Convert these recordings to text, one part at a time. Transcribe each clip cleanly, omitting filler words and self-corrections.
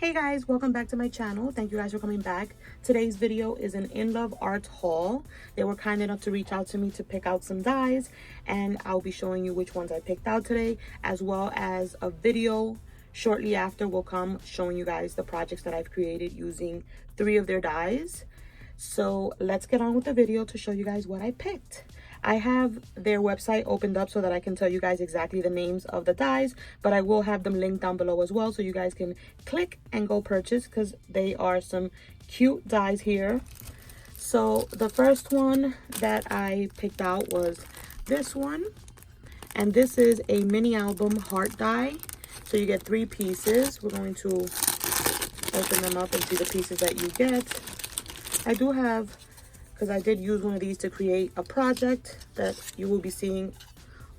Hey guys, welcome back to my channel. Thank you guys for coming back. Today's video is an INLOVEART haul. They were kind enough to reach out to me to pick out some dies, and I'll be showing you which ones I picked out today, as well as a video shortly after will come showing you guys the projects that I've created using 3 of their dies. So let's get on with the video to show you guys what I picked. I have their website opened up so that I can tell you guys exactly the names of the dies, but I will have them linked down below as well so you guys can click and go purchase, because they are some cute dies here. So the first one that I picked out was this one, and this is a mini album heart die. So you get 3 pieces. We're going to open them up and see the pieces that you get. I do have, because I did use one of these to create a project that you will be seeing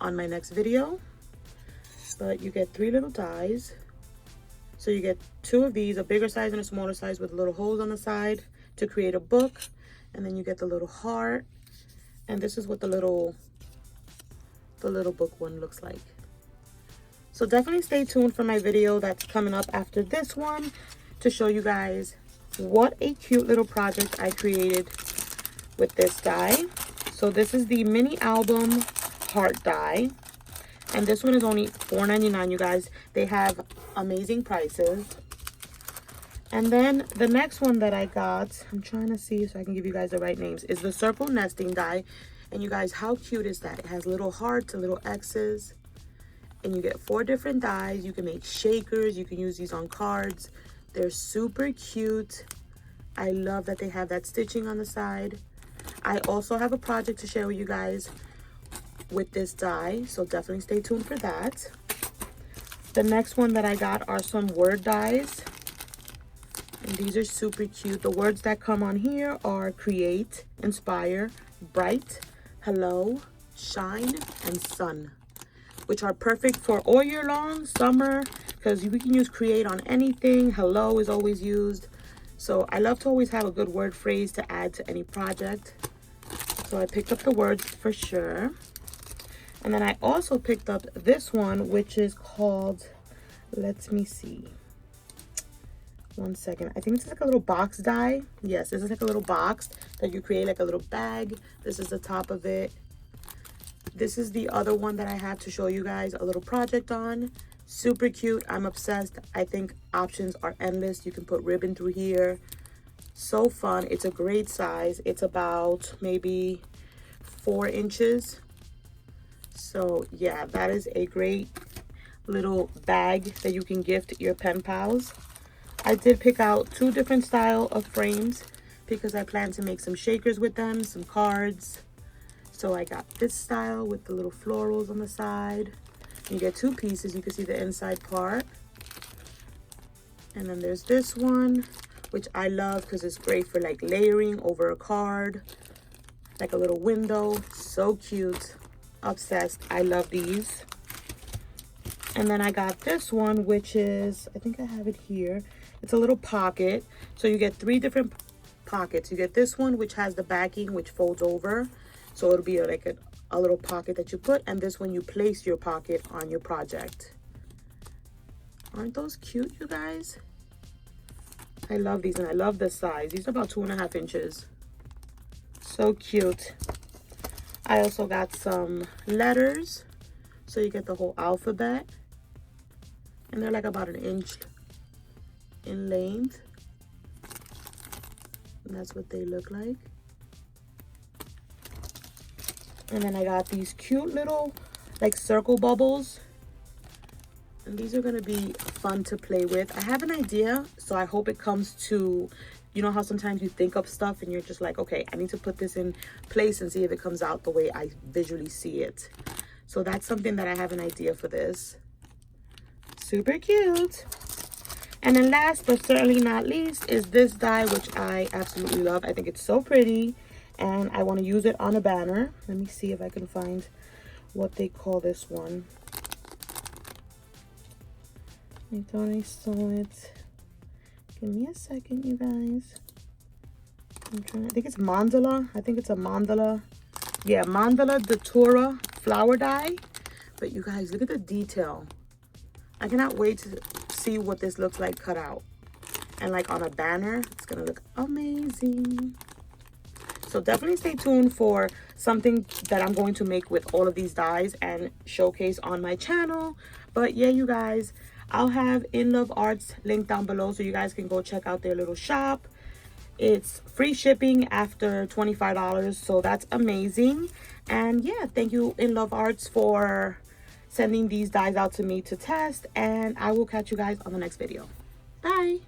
on my next video. But you get 3 little dies. So you get 2 of these, a bigger size and a smaller size with little holes on the side to create a book. And then you get the little heart. And this is what the little book one looks like. So definitely stay tuned for my video that's coming up after this one to show you guys what a cute little project I created with this die. So this is the mini album heart die, and this one is only $4.99, you guys. They have amazing prices. And then the next one that I got, I'm trying to see so I can give you guys the right names, is the circle nesting die. And you guys, how cute is that? It has little hearts and little X's, and you get 4 different dies. You can make shakers, you can use these on cards. They're super cute. I love that they have that stitching on the side. I also have a project to share with you guys with this die, so definitely stay tuned for that. The next one that I got are some word dies, and these are super cute. The words that come on here are create, inspire, bright, hello, shine, and sun, which are perfect for all year long, summer, because we can use create on anything. Hello is always used. So I love to always have a good word phrase to add to any project. So I picked up the words for sure. And then I also picked up this one, which is called, let me see. One second. I think this is like a little box die. Yes, this is like a little box that you create like a little bag. This is the top of it. This is the other one that I have to show you guys a little project on. Super cute. I'm obsessed. I think options are endless. You can put ribbon through here. So fun. It's a great size. It's about maybe 4 inches. So yeah, that is a great little bag that you can gift your pen pals. I did pick out 2 different style of frames because I plan to make some shakers with them, some cards. So I got this style with the little florals on the side. You get 2 pieces. You can see the inside part. And then there's this one, which I love because it's great for like layering over a card, like a little window. So cute. Obsessed. I love these. And then I got this one, which is, I think I have it here. It's a little pocket. So you get 3 different pockets. You get this one, which has the backing, which folds over. So it'll be like a little pocket that you put, and this one you place your pocket on your project. Aren't those cute, you guys? I love these, and I love the size. These are about 2.5 inches. So cute. I also got some letters. So you get the whole alphabet. And they're like about 1 inch in length. And that's what they look like. And then I got these cute little like circle bubbles. And these are going to be fun to play with. I have an idea, so I hope it comes to, you know how sometimes you think up stuff and you're just like, okay, I need to put this in place and see if it comes out the way I visually see it. So that's something that I have an idea for this. Super cute. And then last but certainly not least is this die, which I absolutely love. I think it's so pretty. And I want to use it on a banner. Let me see if I can find what they call this one. I thought I saw it. Give me a second, you guys. I think it's mandala. I think it's a mandala. Yeah, mandala datura flower die. But you guys, look at the detail. I cannot wait to see what this looks like cut out. and like on a banner. It's gonna look amazing. So definitely stay tuned for something that I'm going to make with all of these dies and showcase on my channel. But yeah, you guys, I'll have INLOVEART's link down below so you guys can go check out their little shop. It's free shipping after $25, so that's amazing. And yeah, thank you INLOVEARTS for sending these dies out to me to test, and I will catch you guys on the next video. Bye.